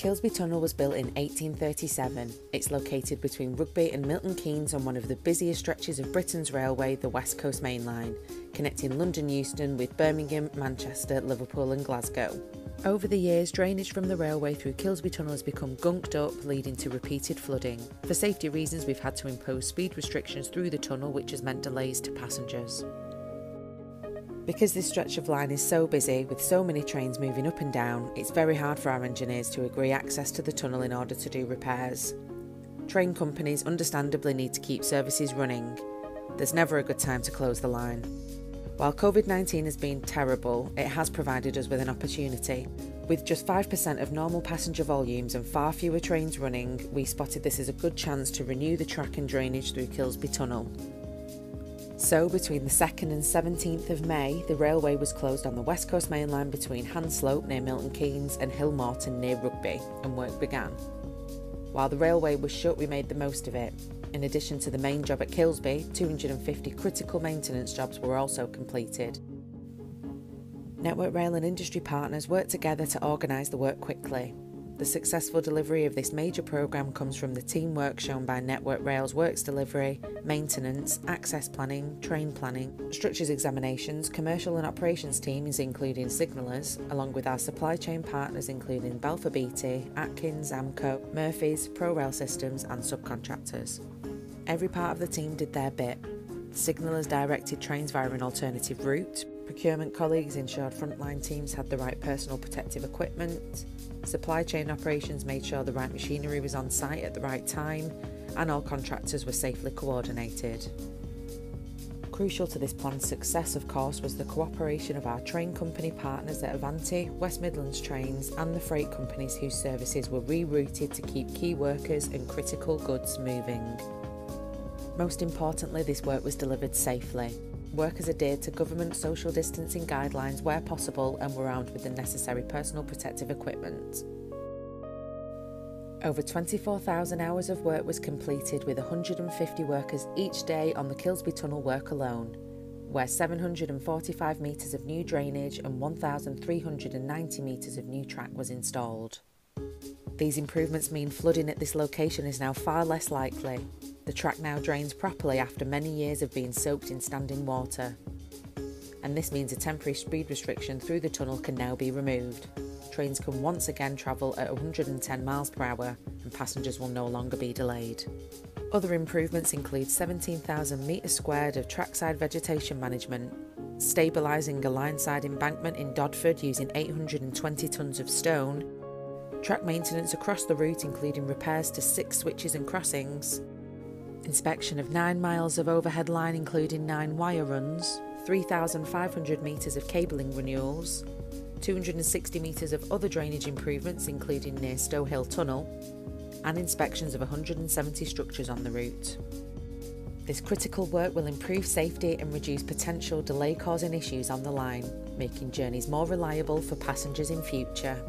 Kilsby Tunnel was built in 1837. It's located between Rugby and Milton Keynes on one of the busiest stretches of Britain's railway, the West Coast Main Line, connecting London Euston with Birmingham, Manchester, Liverpool and Glasgow. Over the years, drainage from the railway through Kilsby Tunnel has become gunked up, leading to repeated flooding. For safety reasons, we've had to impose speed restrictions through the tunnel, which has meant delays to passengers. Because this stretch of line is so busy, with so many trains moving up and down, it's very hard for our engineers to agree access to the tunnel in order to do repairs. Train companies understandably need to keep services running. There's never a good time to close the line. While COVID-19 has been terrible, it has provided us with an opportunity. With just 5% of normal passenger volumes and far fewer trains running, we spotted this as a good chance to renew the track and drainage through Kilsby Tunnel. So, between the 2nd and 17th of May, the railway was closed on the West Coast Main Line between Hanslope near Milton Keynes and Hill Morton near Rugby, and work began. While the railway was shut, we made the most of it. In addition to the main job at Kilsby, 250 critical maintenance jobs were also completed. Network Rail and industry partners worked together to organise the work quickly. The successful delivery of this major programme comes from the teamwork shown by Network Rail's works delivery, maintenance, access planning, train planning, structures examinations, commercial and operations teams including signallers, along with our supply chain partners including Balfour Beatty, Atkins, Amco, Murphy's, ProRail Systems and subcontractors. Every part of the team did their bit. Signallers directed trains via an alternative route, procurement colleagues ensured frontline teams had the right personal protective equipment, supply chain operations made sure the right machinery was on site at the right time, and all contractors were safely coordinated. Crucial to this plan's success, of course, was the cooperation of our train company partners at Avanti, West Midlands Trains and the freight companies whose services were rerouted to keep key workers and critical goods moving. Most importantly, this work was delivered safely. Workers adhered to government social distancing guidelines where possible and were armed with the necessary personal protective equipment. Over 24,000 hours of work was completed with 150 workers each day on the Kilsby Tunnel work alone, where 745 metres of new drainage and 1,390 metres of new track was installed. These improvements mean flooding at this location is now far less likely. The track now drains properly after many years of being soaked in standing water. And this means a temporary speed restriction through the tunnel can now be removed. Trains can once again travel at 110 miles per hour and passengers will no longer be delayed. Other improvements include 17,000 metres squared of trackside vegetation management, stabilising a line-side embankment in Dodford using 820 tonnes of stone, track maintenance across the route including repairs to 6 switches and crossings, inspection of 9 miles of overhead line including 9 wire runs, 3,500 metres of cabling renewals, 260 metres of other drainage improvements including near Stow Hill Tunnel, and inspections of 170 structures on the route. This critical work will improve safety and reduce potential delay-causing issues on the line, making journeys more reliable for passengers in future.